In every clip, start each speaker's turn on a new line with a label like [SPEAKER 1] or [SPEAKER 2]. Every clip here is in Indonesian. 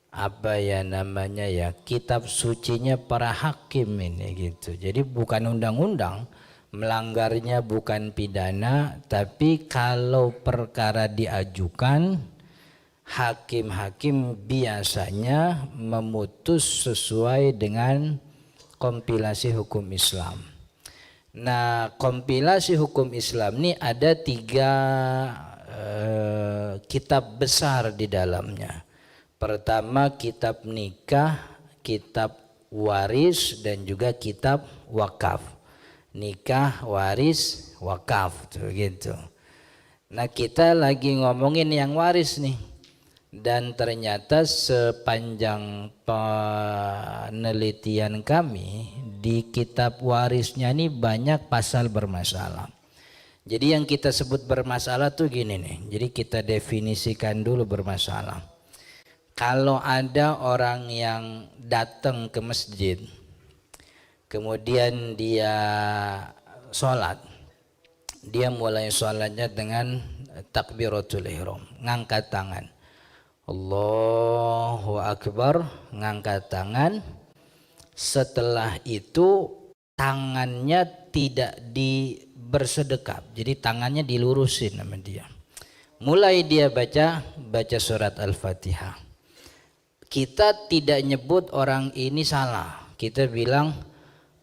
[SPEAKER 1] apa ya namanya ya, kitab sucinya para hakim ini gitu. Jadi bukan undang-undang, melanggarnya bukan pidana, tapi kalau perkara diajukan, hakim-hakim biasanya memutus sesuai dengan kompilasi hukum Islam. Nah, kompilasi hukum Islam ini ada 3 kitab besar di dalamnya. Pertama kitab nikah, kitab waris, dan juga kitab wakaf. Nikah, waris, wakaf gitu. Nah, kita lagi ngomongin yang waris nih. Dan ternyata sepanjang penelitian kami, di kitab warisnya ini banyak pasal bermasalah. Jadi yang kita sebut bermasalah tuh gini nih. Jadi kita definisikan dulu bermasalah. Kalau ada orang yang datang ke masjid, kemudian dia sholat, dia mulai sholatnya dengan takbiratul ihram, ngangkat tangan, Allahu Akbar, ngangkat tangan. Setelah itu tangannya tidak bersedekap, jadi tangannya dilurusin sama dia. Mulai dia baca surat Al-Fatihah. Kita tidak nyebut orang ini salah, kita bilang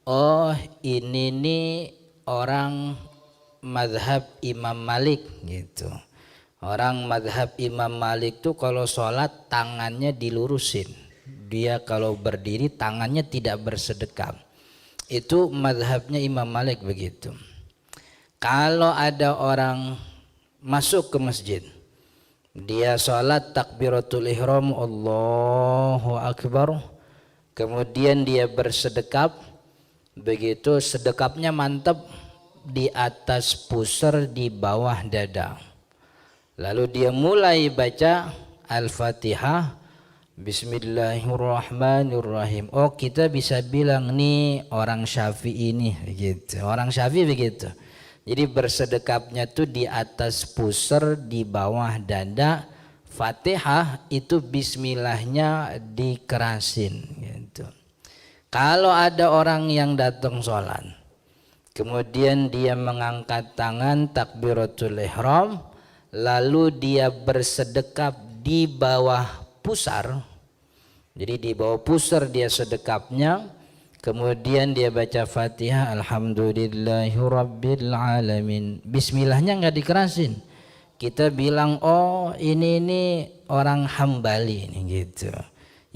[SPEAKER 1] oh ini nih orang mazhab Imam Malik gitu. Orang mazhab Imam Malik tuh kalau sholat tangannya dilurusin, dia kalau berdiri tangannya tidak bersedekap. Itu mazhabnya Imam Malik begitu. Kalau ada orang masuk ke masjid, dia sholat takbiratul ihram Allahu Akbar, kemudian dia bersedekap, begitu sedekapnya mantap di atas pusar di bawah dada. Lalu dia mulai baca Al-Fatihah, Bismillahirrahmanirrahim. Oh, kita bisa bilang nih orang Syafi'i ini begitu. Orang Syafi'i begitu. Jadi bersedekapnya tuh di atas pusar di bawah dada. Fatihah itu bismillahnya dikerasin gitu. Kalau ada orang yang datang sholat, kemudian dia mengangkat tangan takbiratul ihram, lalu dia bersedekap di bawah pusar. Jadi di bawah pusar dia sedekapnya. Kemudian dia baca Fatihah, Alhamdulillahirabbil alamin. Bismillahnya nggak dikerasin. Kita bilang oh ini orang Hambali ini gitu.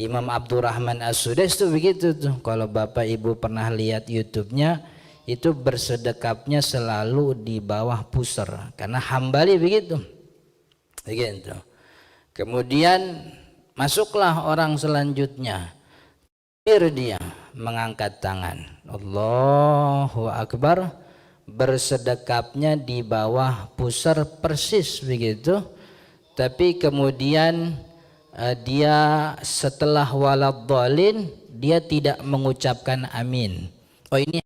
[SPEAKER 1] Imam Abdurrahman As-Sudais tuh begitu tuh. Kalau Bapak Ibu pernah lihat YouTube-nya, itu bersedekapnya selalu di bawah pusar karena Hambali begitu. Begitu. Kemudian masuklah orang selanjutnya. Dia mengangkat tangan Allahu Akbar, bersedekapnya di bawah pusar persis begitu. Tapi kemudian dia setelah waladhdallin dia tidak mengucapkan amin. Oh ini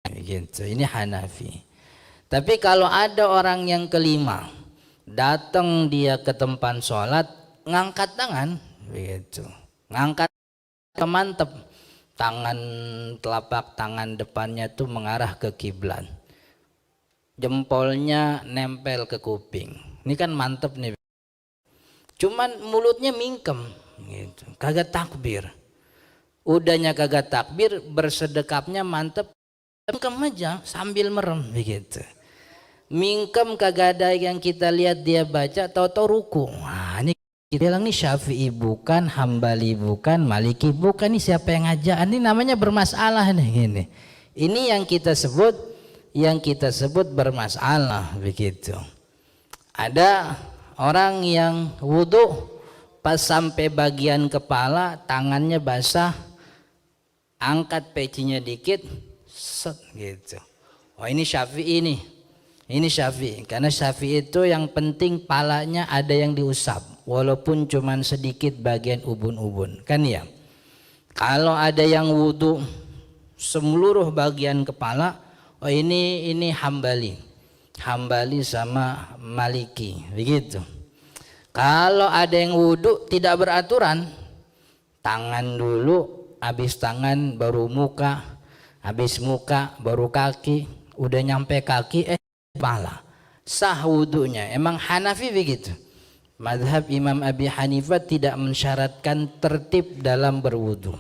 [SPEAKER 1] begitu, ini Hanafi. Tapi kalau ada orang yang kelima datang dia ke tempat sholat, ngangkat tangan begitu, ngangkat mantep, tangan telapak tangan depannya tuh mengarah ke kiblat, jempolnya nempel ke kuping. Ini kan mantep nih. Cuman mulutnya mingkem gitu, kagak takbir. Udahnya kagak takbir, bersedekapnya mantep, mingkem aja sambil merem begitu. Mingkem kagak ada yang kita lihat dia baca, tahu-tahu ruku. Wah, ini kita bilang nih Syafi'i bukan, Hambali bukan, Maliki bukan, nih siapa yang ngajak? Ini namanya bermasalah nih gini. Ini yang kita sebut bermasalah begitu. Ada orang yang wudhu pas sampai bagian kepala tangannya basah, angkat pecinya dikit, set gitu. Oh ini Syafi'i nih. Ini Syafi'i, karena Syafi'i itu yang penting palanya ada yang diusap, walaupun cuman sedikit bagian ubun-ubun, kan ya. Kalau ada yang wudhu seluruh bagian kepala, oh ini Hambali sama Maliki, begitu. Kalau ada yang wudhu tidak beraturan, tangan dulu, habis tangan baru muka, habis muka baru kaki, udah nyampe kaki kepala, sah wudhunya. Emang Hanafi begitu. Mazhab Imam Abi Hanifah tidak mensyaratkan tertib dalam berwudhu.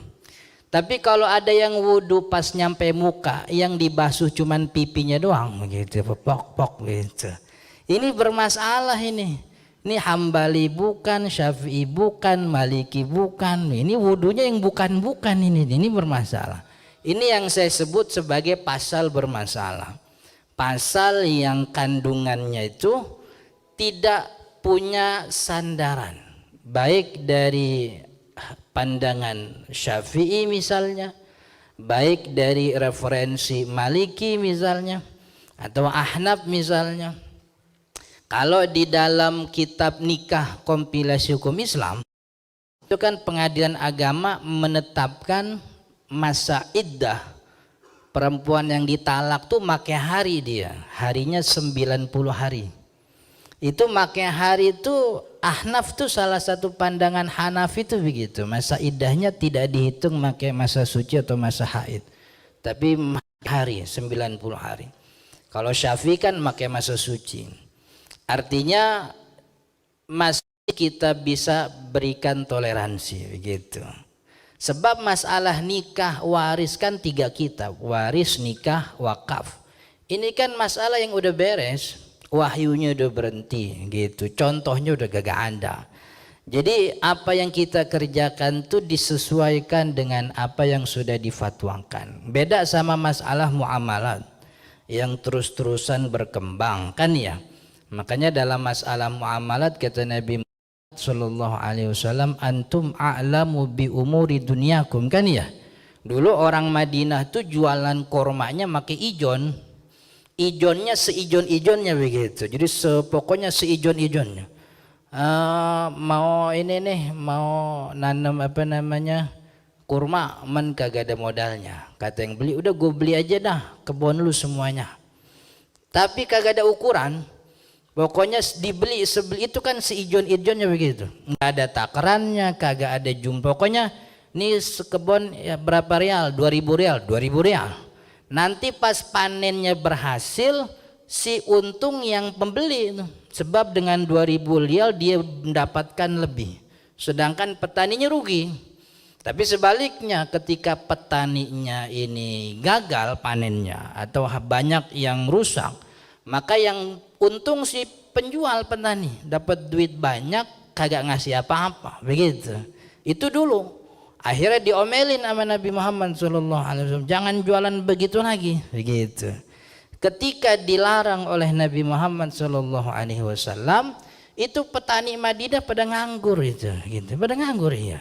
[SPEAKER 1] Tapi kalau ada yang wudhu pas nyampe muka, yang dibasuh cuman pipinya doang gitu, pok gitu, ini bermasalah ini. Ini Hambali bukan, Syafi'i bukan, Maliki bukan. Ini wudhunya yang bukan-bukan ini bermasalah. Ini yang saya sebut sebagai pasal bermasalah. Pasal yang kandungannya itu tidak punya sandaran. Baik dari pandangan Syafi'i misalnya, baik dari referensi Maliki misalnya, atau Ahnaf misalnya. Kalau di dalam kitab nikah kompilasi hukum Islam, itu kan pengadilan agama menetapkan masa iddah perempuan yang ditalak tuh makai hari dia, harinya 90 hari. Itu makai hari itu Ahnaf tuh salah satu pandangan Hanafi itu begitu. Masa iddahnya tidak dihitung makai masa suci atau masa haid, tapi hari 90 hari. Kalau Syafi'i kan makai masa suci. Artinya masih kita bisa berikan toleransi begitu. Sebab masalah nikah waris kan 3 kitab, waris, nikah, wakaf. Ini kan masalah yang udah beres, wahyunya udah berhenti gitu, contohnya udah gak ada. Jadi apa yang kita kerjakan tuh disesuaikan dengan apa yang sudah difatwakan. Beda sama masalah muamalat yang terus-terusan berkembang kan ya. Makanya dalam masalah muamalat kata Nabi Muhammad sallallahu alaihi wasallam, antum a'lamu bi umuri dunyakum kan ya. Dulu orang Madinah tuh jualan kormanya pakai ijon. Ijonnya seijon-ijonnya begitu. Jadi pokoknya seijon-ijonnya. Mau ini nih, mau nanam apa namanya? Kurma, men kagak ada modalnya. Kata yang beli, udah gue beli aja dah kebun lu semuanya. Tapi kagak ada ukuran. Pokoknya dibeli sebeli itu kan seijon-ijonnya begitu. Nggak ada takarannya, kagak ada jumlah. Pokoknya nih sekebon ya berapa rial? 2000 rial, 2000 rial. Nanti pas panennya berhasil, si untung yang pembeli itu. Sebab dengan 2000 rial dia mendapatkan lebih. Sedangkan petaninya rugi. Tapi sebaliknya ketika petaninya ini gagal panennya atau banyak yang rusak, maka yang untung si penjual petani, dapat duit banyak kagak ngasih apa-apa begitu. Itu dulu. Akhirnya diomelin sama Nabi Muhammad SAW, jangan jualan begitu lagi begitu. Ketika dilarang oleh Nabi Muhammad SAW, itu petani Madinah pada nganggur itu gitu, pada nganggur ya.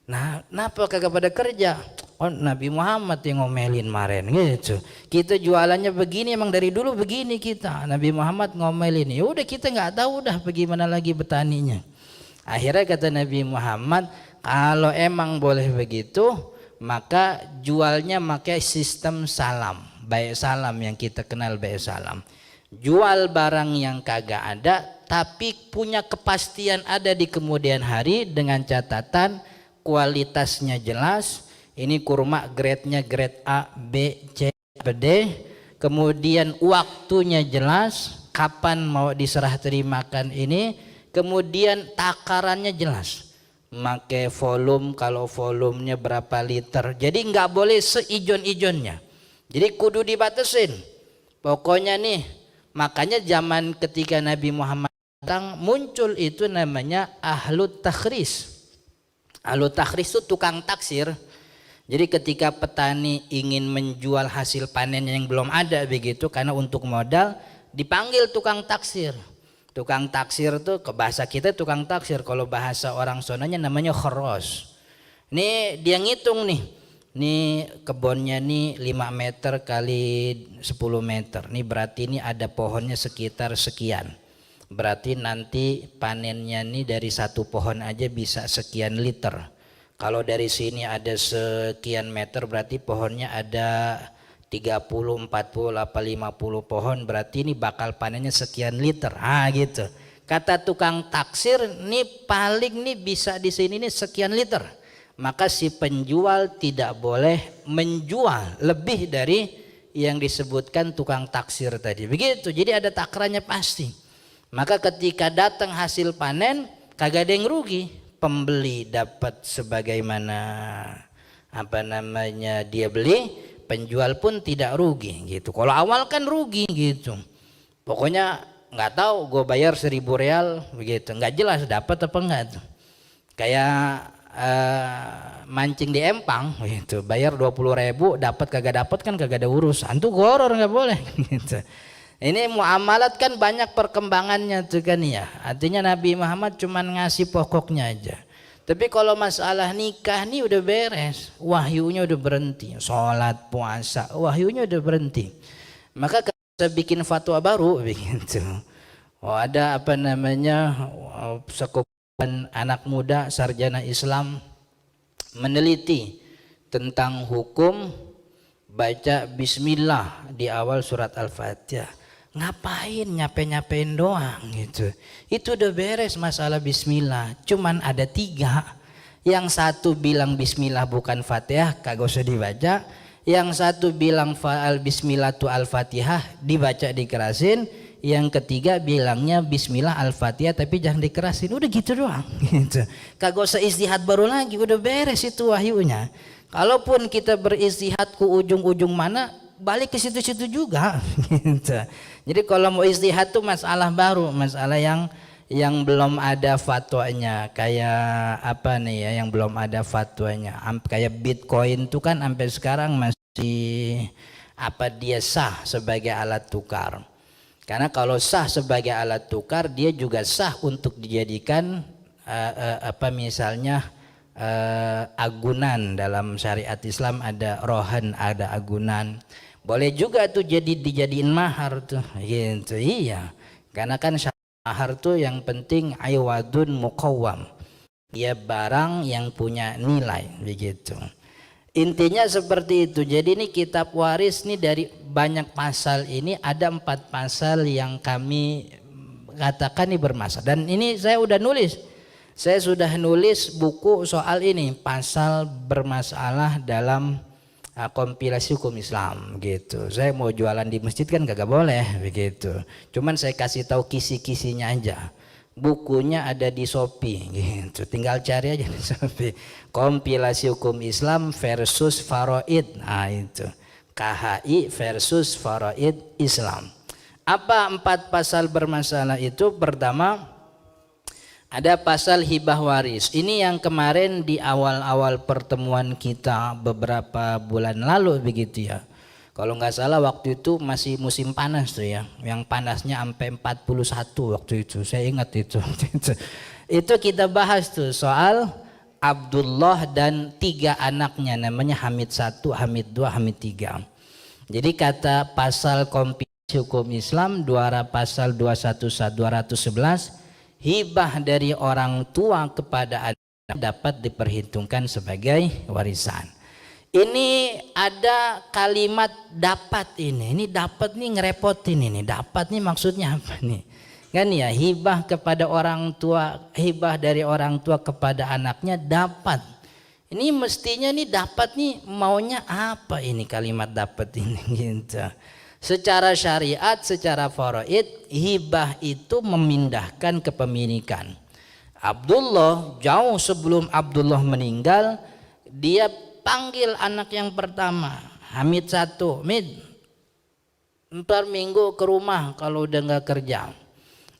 [SPEAKER 1] Nah, kenapa kagak pada kerja? Oh, Nabi Muhammad yang ngomelin kemarin gitu. Kita jualannya begini, emang dari dulu begini kita. Nabi Muhammad ngomelin. Ya udah kita nggak tahu udah bagaimana lagi petaninya. Akhirnya kata Nabi Muhammad, kalau emang boleh begitu, maka jualnya pakai sistem salam. Baik salam yang kita kenal baik salam. Jual barang yang kagak ada tapi punya kepastian ada di kemudian hari dengan catatan kualitasnya jelas, ini kurma grade-nya grade A, B, C, D, kemudian waktunya jelas, kapan mau diserah terimakan ini, kemudian takarannya jelas, pakai volume, kalau volumenya berapa liter, jadi nggak boleh seijon-ijonnya, jadi kudu dibatasin. Pokoknya nih, makanya zaman ketika Nabi Muhammad datang muncul itu namanya ahlut takhris. Ahlu takhris itu tukang taksir. Jadi ketika petani ingin menjual hasil panen yang belum ada begitu, karena untuk modal dipanggil tukang taksir. Tukang taksir itu ke bahasa kita tukang taksir, kalau bahasa orang sonanya namanya kharos. Ini dia ngitung nih. Nih kebunnya nih 5 meter kali 10 meter. Nih berarti ini ada pohonnya sekitar sekian. Berarti nanti panennya nih dari satu pohon aja bisa sekian liter. Kalau dari sini ada sekian meter berarti pohonnya ada 30, 40, apa 50 pohon, berarti ini bakal panennya sekian liter. Ah gitu. Kata tukang taksir, nih paling nih bisa di sini nih sekian liter. Maka si penjual tidak boleh menjual lebih dari yang disebutkan tukang taksir tadi. Begitu, jadi ada takarannya pasti. Maka ketika datang hasil panen, kagak ada yang rugi. Pembeli dapat sebagaimana dia beli, penjual pun tidak rugi gitu. Kalau awal kan rugi gitu. Pokoknya nggak tahu gue bayar 1.000 real begitu, nggak jelas dapat apa enggak tuh. Kayak mancing di empang gitu, bayar 20.000 dapat kagak dapat kan kagak ada urusan tuh, goror nggak boleh gitu. Ini muamalat kan banyak perkembangannya tuh kan ya. Artinya Nabi Muhammad cuman ngasih pokoknya aja. Tapi kalau masalah nikah nih udah beres, wahyunya udah berhenti, sholat puasa wahyunya udah berhenti. Maka kita bikin fatwa baru begitu. Ada sekumpulan anak muda sarjana Islam meneliti tentang hukum baca bismillah di awal surat Al-Fatihah. Ngapain nyapain doang gitu. Itu udah beres masalah bismillah. Cuman ada 3. Yang satu bilang bismillah bukan Fatihah, kagak usah dibaca. Yang satu bilang bismillah tu Al-Fatihah, dibaca dikerasin. Yang ketiga bilangnya bismillah Al-Fatihah tapi jangan dikerasin. Udah gitu doang gitu. Kagak usah istihad baru lagi, udah beres itu wahyunya. Kalaupun kita beristihad ke ujung-ujung mana, balik ke situ-situ juga gitu. Jadi kalau mau istihad tuh masalah baru, masalah yang belum ada fatwanya. Kayak yang belum ada fatwanya. Kayak Bitcoin tuh kan sampai sekarang masih dia sah sebagai alat tukar. Karena kalau sah sebagai alat tukar, dia juga sah untuk dijadikan misalnya agunan. Dalam syariat Islam ada rohan, ada agunan. Boleh juga tuh dijadiin mahar tuh gitu. Iya, karena kan mahar tuh yang penting aywadun muqawwam, dia barang yang punya nilai begitu. Intinya seperti itu. Jadi ini kitab waris nih, dari banyak pasal ini ada 4 pasal yang kami katakan ini bermasalah. Dan ini saya sudah nulis buku soal ini, pasal bermasalah dalam kompilasi hukum Islam gitu. Saya mau jualan di masjid kan kagak boleh begitu. Cuman saya kasih tahu kisi-kisinya aja. Bukunya ada di Shopee gitu. Tinggal cari aja di Shopee. Kompilasi hukum Islam versus faraid. Nah itu. KHI versus faraid Islam. Apa 4 pasal bermasalah itu? Pertama, ada pasal hibah waris. Ini yang kemarin di awal-awal pertemuan kita beberapa bulan lalu begitu ya. Kalau nggak salah waktu itu masih musim panas tuh ya. Yang panasnya sampai 41 waktu itu. Saya ingat itu. Itu kita bahas tuh soal Abdullah dan 3 anaknya, namanya Hamid 1, Hamid 2, Hamid 3. Jadi kata pasal kompilasi hukum Islam pasal 211, hibah dari orang tua kepada anak dapat diperhitungkan sebagai warisan. Ini ada kalimat dapat ini dapat nih ngerepotin ini. Dapat nih maksudnya apa nih? Kan ya, hibah kepada orang tua, hibah dari orang tua kepada anaknya dapat. Ini mestinya nih dapat nih maunya apa ini kalimat dapat ini gitu. Secara syariat, secara faraid, hibah itu memindahkan kepemilikan. Abdullah jauh sebelum Abdullah meninggal, dia panggil anak yang pertama, Hamid 1, Mid, 4 minggu ke rumah kalau udah nggak kerja.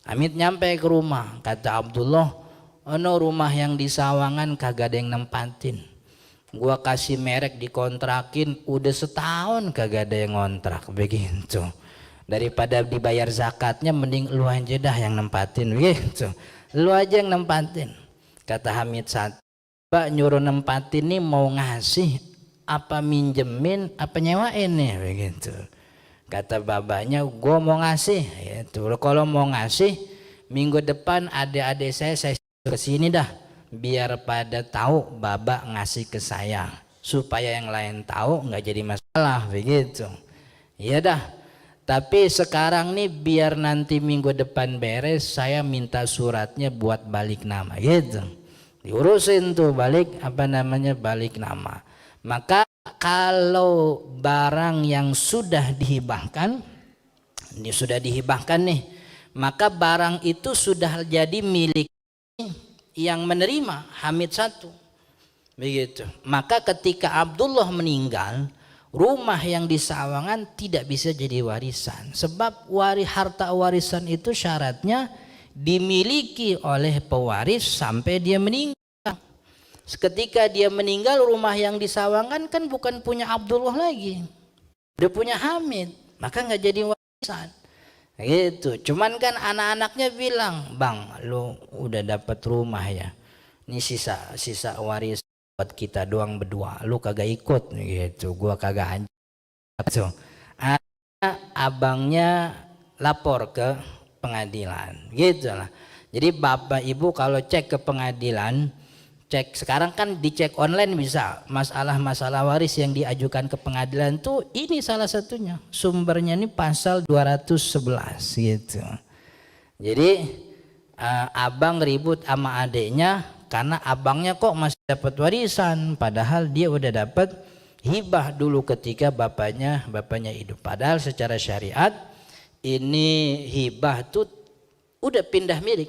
[SPEAKER 1] Hamid nyampe ke rumah, kata Abdullah, rumah yang di Sawangan kagak ada yang nempatin. Gua kasih merek dikontrakin udah setahun kagak ada yang ngontrak begitu. Daripada dibayar zakatnya mending lu aja dah yang nempatin begitu. Lu aja yang nempatin. Kata Hamid 1, Pak nyuruh nempatin nih mau ngasih apa minjemin apa nyewain nih begitu. Kata babanya, gue mau ngasih gitu. Kalau mau ngasih minggu depan adik-adik saya kesini dah, biar pada tahu baba ngasih ke saya, supaya yang lain tahu nggak jadi masalah begitu. Iya dah. Tapi sekarang nih biar nanti minggu depan beres, saya minta suratnya buat balik nama gitu. Diurusin tuh balik balik nama. Maka kalau barang yang sudah dihibahkan, ini sudah dihibahkan nih, maka barang itu sudah jadi milik yang menerima Hamid satu. Begitu. Maka ketika Abdullah meninggal, rumah yang di Sawangan tidak bisa jadi warisan, sebab harta warisan itu syaratnya dimiliki oleh pewaris sampai dia meninggal. Ketika dia meninggal, rumah yang di Sawangan kan bukan punya Abdullah lagi, udah punya Hamid, maka nggak jadi warisan. Gitu. Cuman kan anak-anaknya bilang, "Bang, lu udah dapat rumah ya, ini sisa waris buat kita doang berdua, lu kagak ikut," gitu. Gua kagak anjing. Abangnya lapor ke pengadilan, gitu lah. Jadi bapak ibu kalau cek ke pengadilan, cek sekarang kan dicek online bisa, masalah waris yang diajukan ke pengadilan tuh ini salah satunya, sumbernya ini pasal 211 gitu. Jadi abang ribut sama adiknya karena abangnya kok masih dapat warisan, padahal dia udah dapat hibah dulu ketika bapaknya hidup. Padahal secara syariat ini hibah tuh udah pindah milik,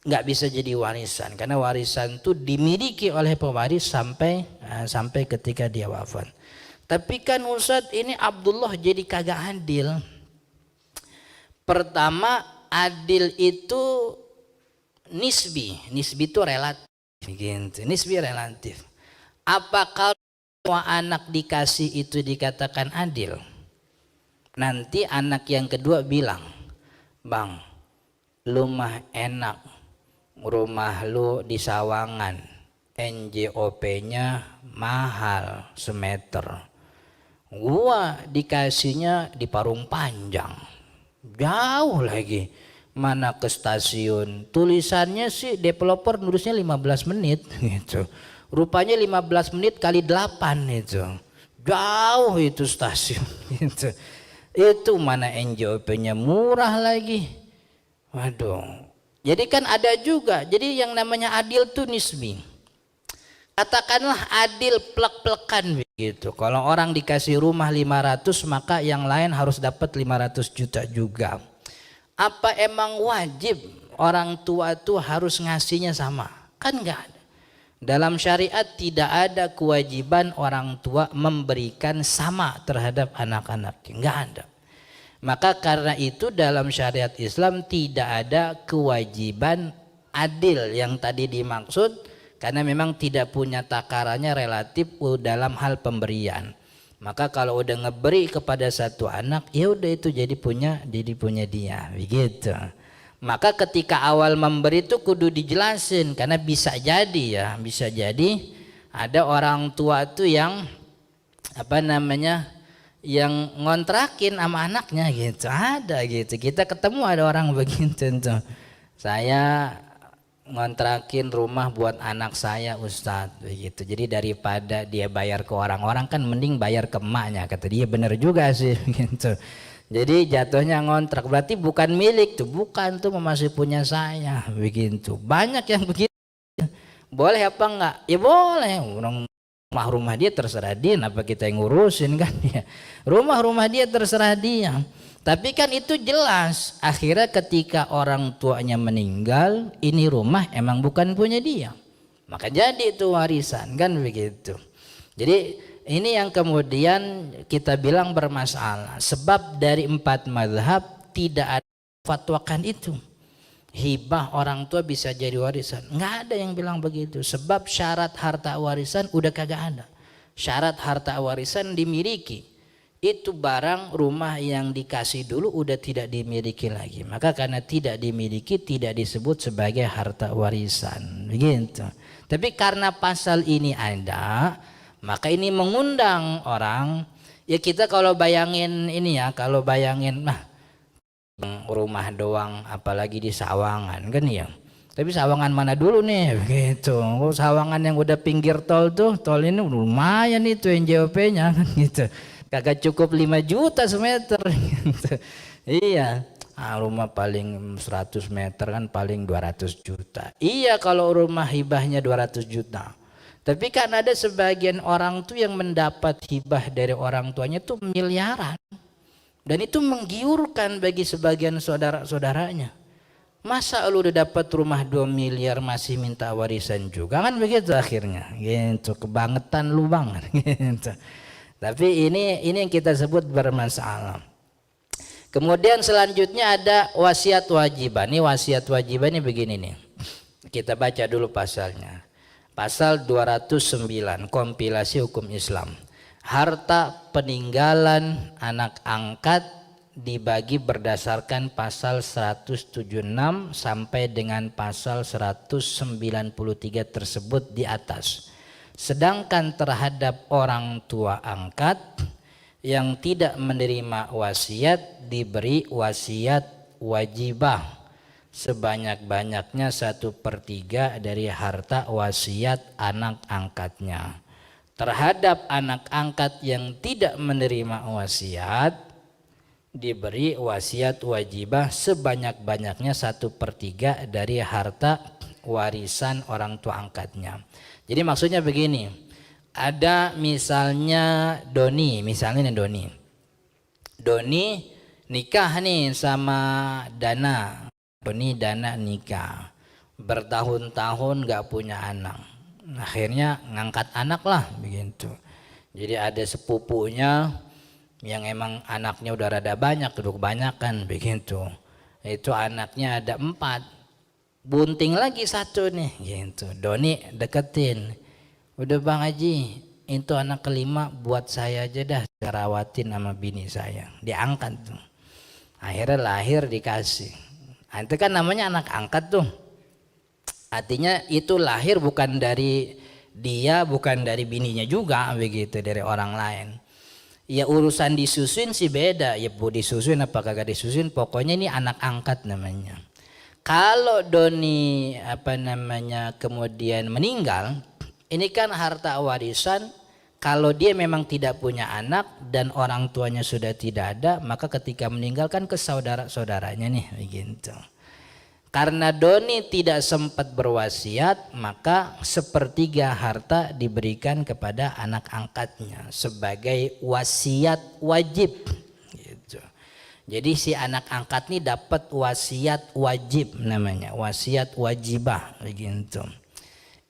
[SPEAKER 1] nggak bisa jadi warisan, karena warisan tuh dimiliki oleh pewaris sampai ketika dia wafat. Tapi kan Ustadz, ini Abdullah jadi kagak adil. Pertama, adil itu nisbi itu relatif gitu. Nisbi relatif. Apakah semua anak dikasih itu dikatakan adil? Nanti anak yang kedua bilang, "Bang, lu mah enak, rumah lu di Sawangan, NJOP-nya mahal semeter, gua dikasihnya di Parung Panjang, jauh lagi. Mana ke stasiun, tulisannya sih developer nulisnya 15 menit gitu. Rupanya 15 menit kali 8 itu. Jauh itu stasiun gitu. Itu mana NJOP-nya murah lagi." Waduh. Jadi kan ada juga. Jadi yang namanya adil tuh nisbi. Katakanlah adil plek-plekan begitu. Kalau orang dikasih rumah 500, maka yang lain harus dapat 500 juta juga. Apa emang wajib orang tua tuh harus ngasihnya sama? Kan enggak ada. Dalam syariat tidak ada kewajiban orang tua memberikan sama terhadap anak-anaknya, enggak ada. Maka karena itu dalam syariat Islam tidak ada kewajiban adil yang tadi dimaksud, karena memang tidak punya takarannya relatif dalam hal pemberian. Maka kalau udah ngeberi kepada satu anak, ya udah itu jadi punya dia, begitu. Maka ketika awal memberi itu kudu dijelasin, karena bisa jadi ada orang tua tuh yang yang ngontrakin sama anaknya gitu, ada gitu. Kita ketemu ada orang begitu tuh. Saya ngontrakin rumah buat anak saya Ustadz begitu. Jadi daripada dia bayar ke orang-orang kan mending bayar ke emaknya, kata dia. Bener juga sih gitu. Jadi jatuhnya ngontrak, berarti bukan milik tuh, bukan tuh masih punya saya begitu. Banyak yang begitu. Boleh apa enggak? Ya boleh. Rumah dia terserah dia, apa kita yang ngurusin kan ya. Rumah dia terserah dia. Tapi kan itu jelas akhirnya ketika orang tuanya meninggal, ini rumah emang bukan punya dia, maka jadi itu warisan kan begitu. Jadi ini yang kemudian kita bilang bermasalah, sebab dari 4 mazhab tidak ada fatwakan itu hibah orang tua bisa jadi warisan, nggak ada yang bilang begitu. Sebab syarat harta warisan udah kagak ada. Syarat harta warisan dimiliki, itu barang rumah yang dikasih dulu udah tidak dimiliki lagi, maka karena tidak dimiliki tidak disebut sebagai harta warisan begitu. Tapi karena pasal ini ada, maka ini mengundang orang ya. Kita kalau bayangin ini ya, kalau bayangin rumah doang apalagi di Sawangan kan ya, tapi Sawangan mana dulu nih begitu. Sawangan yang udah pinggir tol tuh, tol ini lumayan itu NJOP-nya kan gitu. Kagak cukup 5 juta semeter. Iya. Rumah paling 100 meter kan paling 200 juta. Iya kalau rumah hibahnya 200 juta. Tapi kan ada sebagian orang tuh yang mendapat hibah dari orang tuanya tuh miliaran. Dan itu menggiurkan bagi sebagian saudara-saudaranya. Masa lu udah dapat rumah 2 miliar masih minta warisan juga, kan begitu akhirnya. Gitu, kebangetan lu banget gitu. Tapi ini yang kita sebut bermasalah. Kemudian selanjutnya ada wasiat wajibah. Ini wasiat wajibah ini begini nih. Kita baca dulu pasalnya. Pasal 209 kompilasi hukum Islam. Harta peninggalan anak angkat dibagi berdasarkan pasal 176 sampai dengan pasal 193 tersebut di atas. Sedangkan terhadap orang tua angkat yang tidak menerima wasiat diberi wasiat wajibah sebanyak-banyaknya 1/3 dari harta wasiat anak angkatnya. Terhadap anak angkat yang tidak menerima wasiat diberi wasiat wajibah sebanyak-banyaknya 1/3 dari harta warisan orang tua angkatnya. Jadi maksudnya begini, ada misalnya Doni nikah nih sama Dana. Doni Dana nikah, bertahun-tahun gak punya anak. Akhirnya ngangkat anak lah begitu. Jadi ada sepupunya yang emang anaknya udah rada banyak, kebanyakan begitu. Itu anaknya ada 4, bunting lagi 1 nih gitu. Doni deketin, udah Bang Haji, itu anak kelima buat saya aja dah, rawatin sama bini saya. Diangkat tuh, akhirnya lahir dikasih. Itu kan namanya anak angkat tuh. Artinya itu lahir bukan dari dia, bukan dari bininya juga begitu, dari orang lain. Ya urusan disusuin sih beda, ya bu disusuin apa kagak disusuin, pokoknya ini anak angkat namanya. Kalau Doni kemudian meninggal, ini kan harta warisan. Kalau dia memang tidak punya anak dan orang tuanya sudah tidak ada, maka ketika meninggalkan ke saudara-saudaranya nih begitu. Karena Doni tidak sempat berwasiat, maka 1/3 harta diberikan kepada anak angkatnya sebagai wasiat wajib. Gitu. Jadi si anak angkat ini dapat wasiat wajib namanya, wasiat wajibah. Begitu.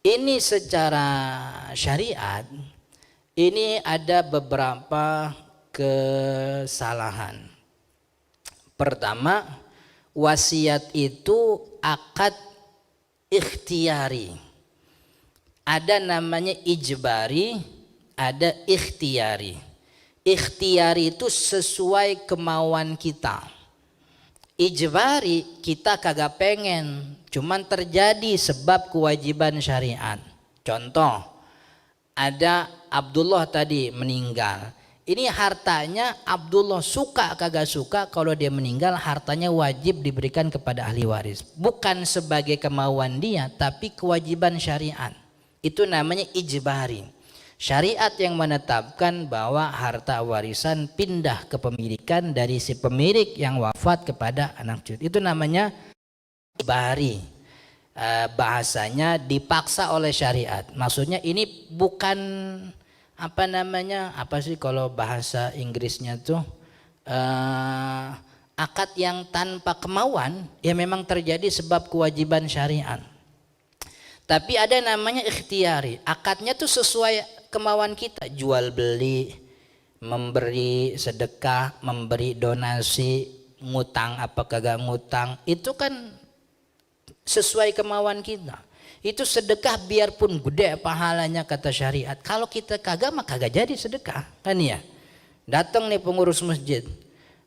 [SPEAKER 1] Ini secara syariat, ini ada beberapa kesalahan. Pertama, wasiat itu akad ikhtiari. Ada namanya ijbari, ada ikhtiari. Ikhtiari itu sesuai kemauan kita. Ijbari kita kagak pengen, cuman terjadi sebab kewajiban syariat. Contoh, ada Abdullah tadi meninggal. Ini hartanya Abdullah suka kagak suka, kalau dia meninggal hartanya wajib diberikan kepada ahli waris. Bukan sebagai kemauan dia, tapi kewajiban syariat. Itu namanya ijbari. Syariat yang menetapkan bahwa harta warisan pindah kepemilikan dari si pemilik yang wafat kepada anak cucu. Itu namanya ijbari. Bahasanya dipaksa oleh syariat. Maksudnya ini bukan apa sih kalau bahasa Inggrisnya tuh akad yang tanpa kemauan, ya memang terjadi sebab kewajiban syariat. Tapi ada namanya ikhtiari, akadnya tuh sesuai kemauan kita, jual beli, memberi sedekah, memberi donasi, ngutang apa kagak ngutang, itu kan sesuai kemauan kita. Itu sedekah biarpun gede pahalanya kata syariat. Kalau kita kagak mah kagak jadi sedekah kan ya. Datang nih pengurus masjid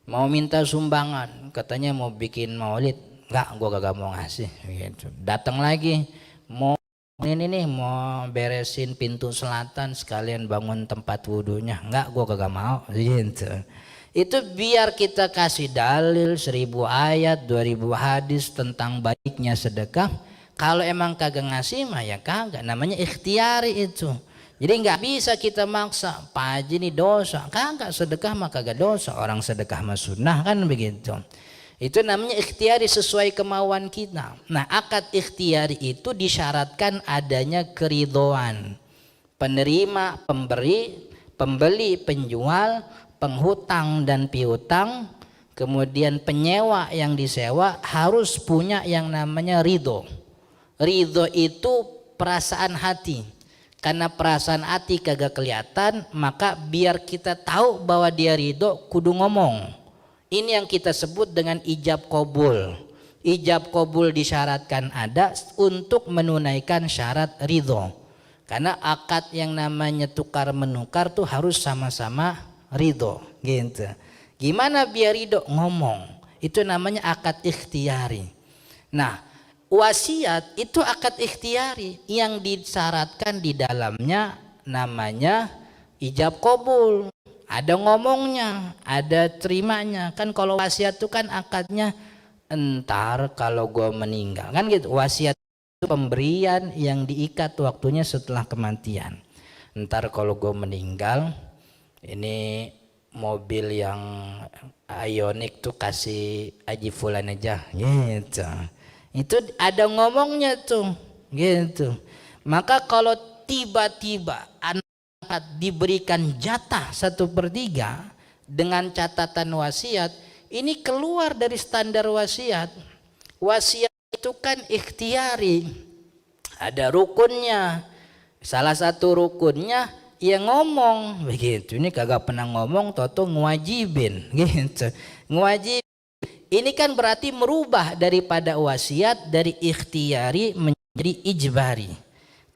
[SPEAKER 1] mau minta sumbangan, katanya mau bikin maulid, enggak, gua kagak mau ngasih gitu. Datang lagi mau ini nih mau beresin pintu selatan sekalian bangun tempat wudhunya, enggak, gua kagak mau gitu. Itu biar kita kasih dalil 1000 ayat 2000 hadis tentang baiknya sedekah. Kalau emang kagak ngasih mah ya kagak, namanya ikhtiari itu. Jadi nggak bisa kita maksa, Pak Haji ini dosa, kagak sedekah mah kagak dosa, orang sedekah mah sunnah kan begitu. Itu namanya ikhtiari sesuai kemauan kita. Nah, akad ikhtiari itu disyaratkan adanya keridhoan penerima, pemberi, pembeli, penjual, penghutang dan piutang, kemudian penyewa yang disewa harus punya yang namanya ridho. Ridho itu perasaan hati. Karena perasaan hati kagak kelihatan, maka biar kita tahu bahwa dia ridho, kudu ngomong. Ini yang kita sebut dengan ijab qabul. Ijab qabul disyaratkan ada untuk menunaikan syarat ridho. Karena akad yang namanya tukar menukar tuh harus sama-sama ridho, gitu. Gimana biar ridho? Ngomong. Itu namanya akad ikhtiari. Nah, wasiat itu akad ikhtiari yang disyaratkan di dalamnya namanya ijab qabul. Ada ngomongnya, ada terimanya. Kan kalau wasiat itu kan akadnya entar kalau gue meninggal, kan gitu. Wasiat itu pemberian yang diikat waktunya setelah kematian. Entar kalau gue meninggal, ini mobil yang Ioniq tuh kasih Haji Fulan aja, gitu. Itu ada ngomongnya tuh, gitu. Maka kalau tiba-tiba anak diberikan jatah 1/3 dengan catatan wasiat, ini keluar dari standar wasiat. Wasiat itu kan ikhtiari, ada rukunnya. Salah satu rukunnya ya ngomong, begitu. Ini kagak pernah ngomong, toto ngewajibin, gitu. Ngewajib. Ini kan berarti merubah daripada wasiat dari ikhtiari menjadi ijbari.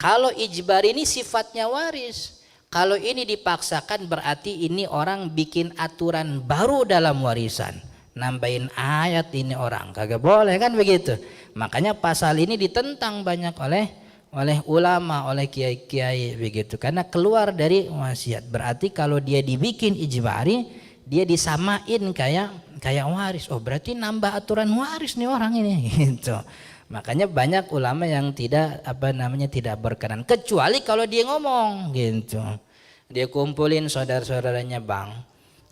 [SPEAKER 1] Kalau ijbari ini sifatnya waris. Kalau ini dipaksakan berarti ini orang bikin aturan baru dalam warisan. Nambahin ayat ini orang, kagak boleh kan begitu. Makanya pasal ini ditentang banyak oleh ulama, oleh kiai-kiai begitu. Karena keluar dari wasiat. Berarti kalau dia dibikin ijbari, dia disamain kayak waris. Oh berarti nambah aturan waris nih orang ini, gitu. Makanya banyak ulama yang tidak tidak berkenan, kecuali kalau dia ngomong, gitu. Dia kumpulin saudara-saudaranya, bang,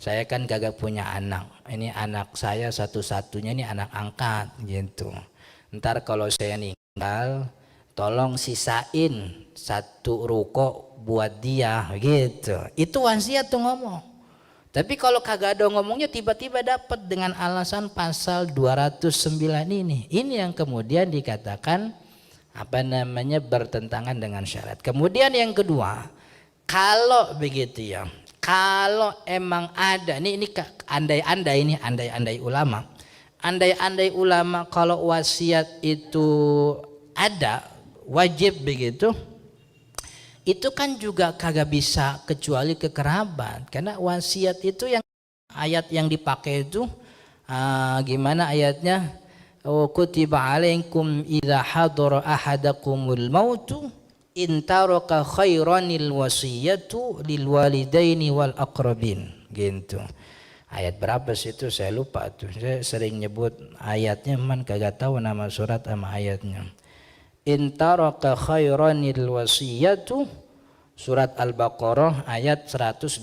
[SPEAKER 1] saya kan kagak punya anak, ini anak saya satu-satunya, ini anak angkat, gitu. Ntar kalau saya meninggal, tolong sisain 1 ruko buat dia, gitu. Itu wasiat tuh ngomong. Tapi kalau kagak ada ngomongnya, tiba-tiba dapat dengan alasan pasal 209 ini. Ini yang kemudian dikatakan bertentangan dengan syarat. Kemudian yang kedua, kalau begitu ya, kalau emang ada, ini andai-andai ulama. Andai-andai ulama kalau wasiat itu ada, wajib begitu. Itu kan juga kagak bisa kecuali ke kerabat, karena wasiat itu yang ayat yang dipakai itu gimana ayatnya? Kutiba alaikum idza hadara ahadakumul mautu in taraka khairanil wasiyatu lil walidaini wal aqrabin, gitu. Ayat berapa sih itu saya lupa tuh. Saya sering nyebut ayatnya, man kagak tahu nama surat sama ayatnya. In taraka khairanil wasiyatu, surat Al-Baqarah ayat 180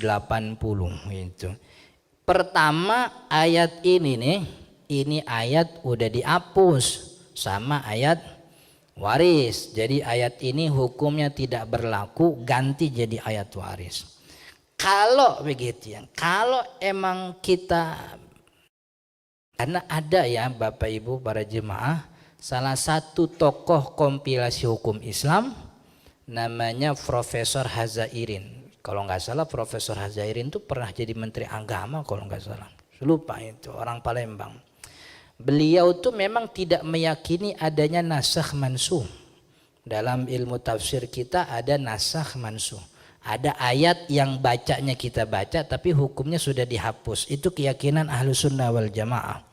[SPEAKER 1] itu. Pertama ayat ini nih, ini ayat udah dihapus sama ayat waris. Jadi ayat ini hukumnya tidak berlaku, ganti jadi ayat waris. Kalau begitu ya, kalau emang kita, karena ada ya Bapak Ibu para jemaah, salah satu tokoh kompilasi hukum Islam namanya Profesor Hazairin. Kalau nggak salah Profesor Hazairin itu pernah jadi Menteri Agama kalau nggak salah. Lupa itu, orang Palembang. Beliau tuh memang tidak meyakini adanya nasakh mansuh. Dalam ilmu tafsir kita ada nasakh mansuh. Ada ayat yang bacanya kita baca tapi hukumnya sudah dihapus. Itu keyakinan Ahlus Sunnah wal Jamaah.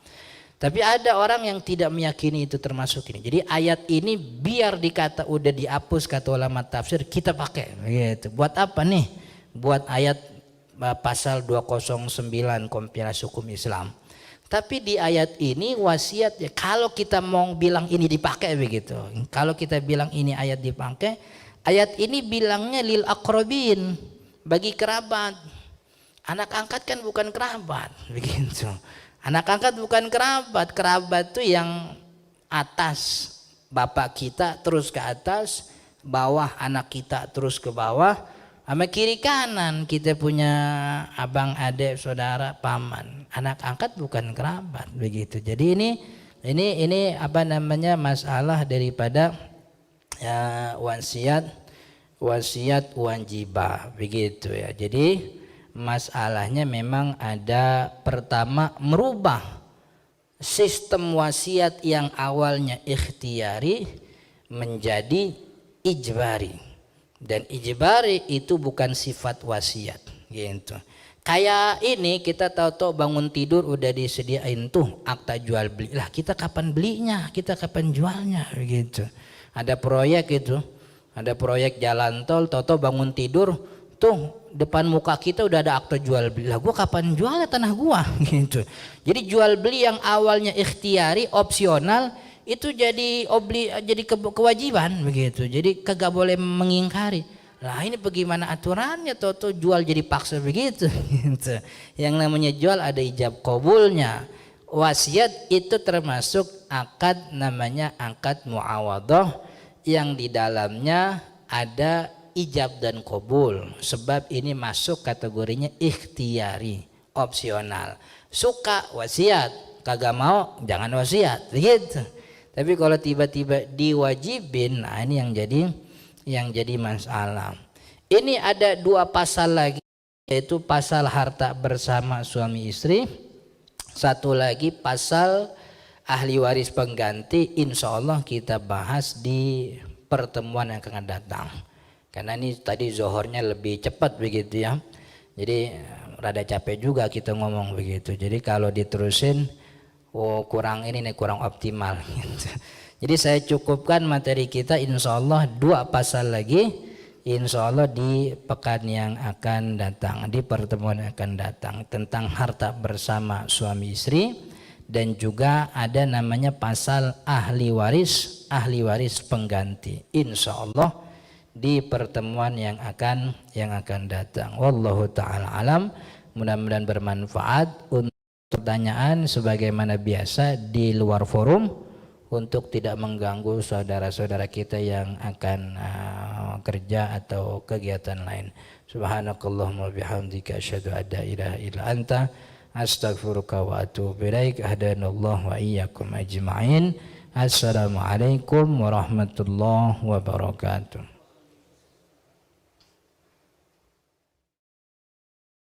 [SPEAKER 1] Tapi ada orang yang tidak meyakini itu termasuk ini. Jadi ayat ini biar dikata udah dihapus kata ulama tafsir, kita pakai. Gitu. Buat apa nih? Buat ayat pasal 209 kompilasi hukum Islam. Tapi di ayat ini wasiat ya, kalau kita mau bilang ini dipakai begitu. Kalau kita bilang ini ayat dipakai, Ayat ini bilangnya lil aqrabin, bagi kerabat. Anak angkat kan bukan kerabat, begitu. Anak angkat bukan kerabat. Kerabat tuh yang atas, bapak kita terus ke atas, bawah anak kita terus ke bawah, sama kiri kanan kita punya abang, adik, saudara, paman. Anak angkat bukan kerabat, begitu. Jadi ini apa namanya, masalah daripada ya, wasiat wajibah, begitu ya. Jadi masalahnya memang ada, pertama merubah sistem wasiat yang awalnya ikhtiari menjadi ijbari, dan ijbari itu bukan sifat wasiat, gitu. Kayak ini kita tahu-tahu bangun tidur udah disediain tuh akta jual beli, lah kita kapan belinya, kita kapan jualnya, begitu. Ada proyek itu, ada proyek jalan tol, tahu-tahu bangun tidur tuh depan muka kita udah ada akta jual beli, lah gua kapan jualnya tanah gua, gitu. Jadi jual beli yang awalnya ikhtiari, opsional, itu jadi kewajiban, begitu. Jadi kagak boleh mengingkari. Lah ini bagaimana aturannya, tahu-tahu jual jadi paksa, begitu, gitu. Yang namanya jual ada ijab kabulnya. Wasiat itu termasuk akad, namanya akad muawadhah, yang di dalamnya ada ijab dan kabul, sebab ini masuk kategorinya ikhtiari, opsional. Suka wasiat, kagak mau jangan wasiat, begitu. Tapi kalau tiba-tiba diwajibin, nah ini yang jadi masalah. Ini ada 2 pasal lagi, yaitu pasal harta bersama suami istri, satu lagi pasal ahli waris pengganti. Insya Allah kita bahas di pertemuan yang akan datang, karena ini tadi zohornya lebih cepat, begitu ya. Jadi rada capek juga kita ngomong, begitu. Jadi kalau diterusin kurang ini nih, kurang optimal, gitu. Jadi saya cukupkan materi kita, insya Allah 2 pasal lagi, insya Allah di pekan yang akan datang, di pertemuan yang akan datang, tentang harta bersama suami istri. Dan juga ada namanya pasal ahli waris pengganti, insya Allah di pertemuan yang akan datang. Wallahu ta'ala alam. Mudah-mudahan bermanfaat. Untuk pertanyaan sebagaimana biasa di luar forum, untuk tidak mengganggu saudara-saudara kita yang akan kerja atau kegiatan lain. Subhanakallahumma bihamdika asyhadu an la ilaha illa anta astaghfiruka wa atubu ilaik. Hadanallahu wa iyyakum ajma'in. Assalamualaikum warahmatullahi wabarakatuh.